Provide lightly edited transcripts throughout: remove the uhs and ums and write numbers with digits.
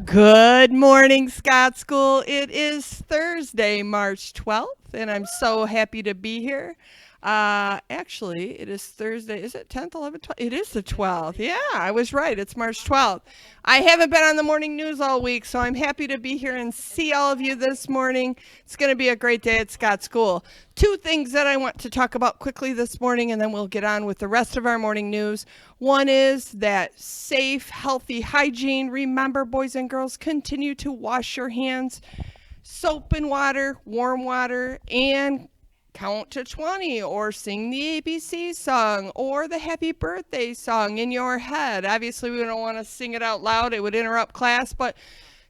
Good morning, Scott School. It is Thursday, March 12th, and I'm so happy to be here. Actually, it is Thursday. Is it 10th, 11th, 12th? It is the 12th. Yeah, I was right. It's March 12th. I haven't been on the morning news all week, so I'm happy to be here and see all of you this morning. It's going to be a great day at Scott School. Two things that I want to talk about quickly this morning, and then we'll get on with the rest of our morning news. One is that safe, healthy hygiene. Remember, boys and girls, continue to wash your hands. Soap and water, warm water, and count to 20 or sing the ABC song or the happy birthday song in your head. Obviously, we don't want to sing it out loud, it would interrupt class, but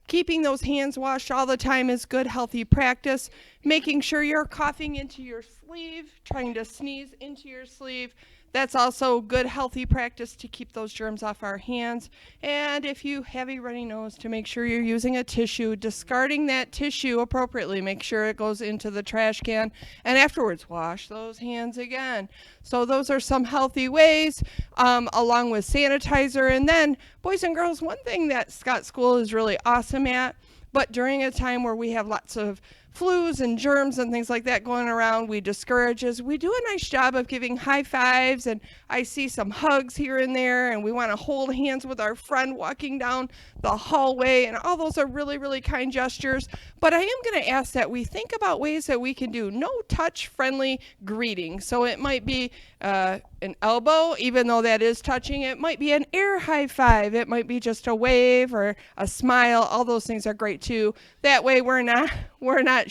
keeping those hands washed all the time is good, healthy practice. Making sure you're coughing into your sleeve, trying to sneeze into your sleeve. That's also good, healthy practice to keep those germs off our hands. And if you have a runny nose, to make sure you're using a tissue, discarding that tissue appropriately. Make sure it goes into the trash can. And afterwards, wash those hands again. So those are some healthy ways, along with sanitizer. And then, boys and girls, one thing that Scott School is really awesome at, but during a time where we have lots of flus and germs and things like that going around, we discourage is we do a nice job of giving high fives, and I see some hugs here and there, and we want to hold hands with our friend walking down the hallway, and all those are really, really kind gestures. But I am going to ask that we think about ways that we can do no touch friendly greeting. So it might be an elbow, even though that is touching. It might be an air high five. It might be just a wave or a smile. All those things are great too. That way we're not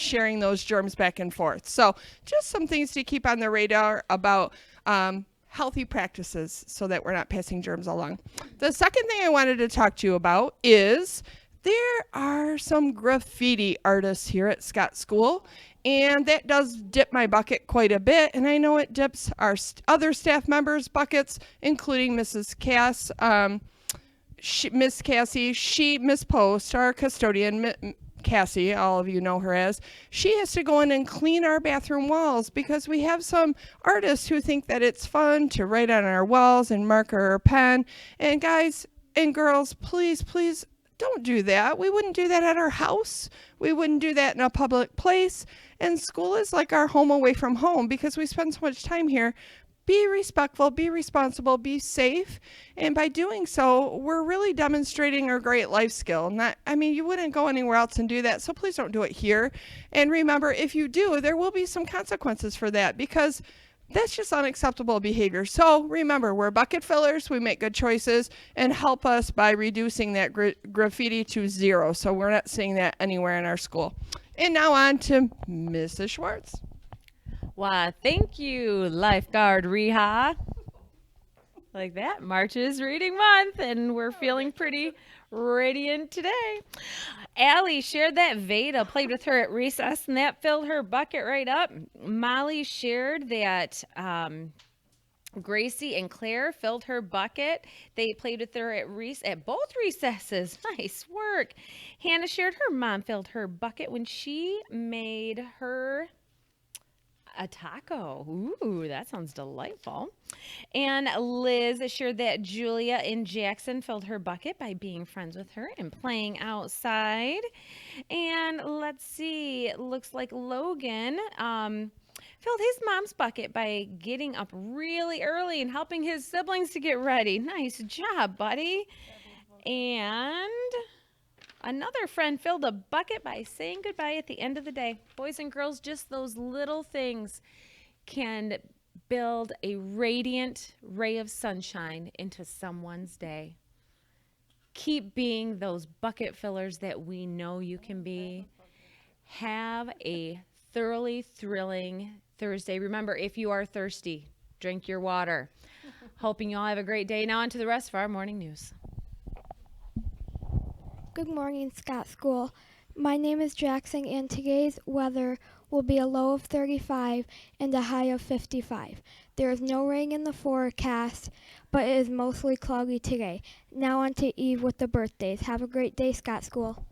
sharing those germs back and forth. So just some things to keep on the radar about healthy practices so that we're not passing germs along. The second thing I wanted to talk to you about is there are some graffiti artists here at Scott School, and that does dip my bucket quite a bit, and I know it dips our other staff members' buckets, including Mrs. Cass, Miss Cassie, Miss Post, our custodian, Cassie, all of you know her as, she has to go in and clean our bathroom walls because we have some artists who think that it's fun to write on our walls and marker or pen. And guys and girls, please, please don't do that. We wouldn't do that at our house. We wouldn't do that in a public place. And school is like our home away from home because we spend so much time here. Be respectful, be responsible, be safe. And by doing so, we're really demonstrating our great life skill. You wouldn't go anywhere else and do that. So please don't do it here. And remember, if you do, there will be some consequences for that because that's just unacceptable behavior. So remember, we're bucket fillers. We make good choices and help us by reducing that graffiti to zero. So we're not seeing that anywhere in our school. And now on to Mrs. Schwartz. Why, thank you, lifeguard Reha. Like that, March is reading month, and we're feeling pretty radiant today. Allie shared that Veda played with her at recess, and that filled her bucket right up. Molly shared that Gracie and Claire filled her bucket. They played with her at both recesses. Nice work. Hannah shared her mom filled her bucket when she made her a taco. Ooh, that sounds delightful. And Liz shared that Julia and Jackson filled her bucket by being friends with her and playing outside. And let's see, it looks like Logan filled his mom's bucket by getting up really early and helping his siblings to get ready. Nice job, buddy. And another friend filled a bucket by saying goodbye at the end of the day. Boys and girls, just those little things can build a radiant ray of sunshine into someone's day. Keep being those bucket fillers that we know you can be. Have a thoroughly thrilling Thursday. Remember, if you are thirsty, drink your water. Hoping you all have a great day. Now on to the rest of our morning news. Good morning, Scott School. My name is Jackson, and today's weather will be a low of 35 and a high of 55. There is no rain in the forecast, but it is mostly cloudy today. Now on to Eve with the birthdays. Have a great day, Scott School.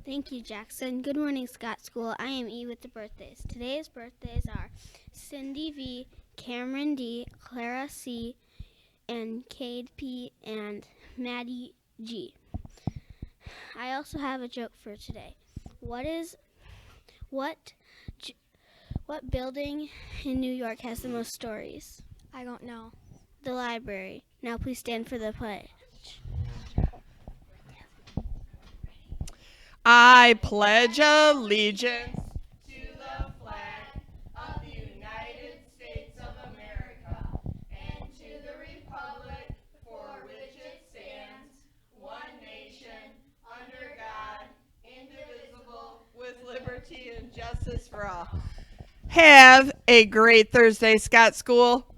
Thank you, Jackson. Good morning, Scott School. I am E with the birthdays. Today's birthdays are Cindy V, Cameron D, Clara C, and Cade P, and Maddie G. I also have a joke for today. What building in New York has the most stories? I don't know. The library. Now please stand for the pledge. I pledge allegiance to the flag of the United States of America and to the republic for which it stands, one nation, under God, indivisible, with liberty and justice for all. Have a great Thursday, Scott School.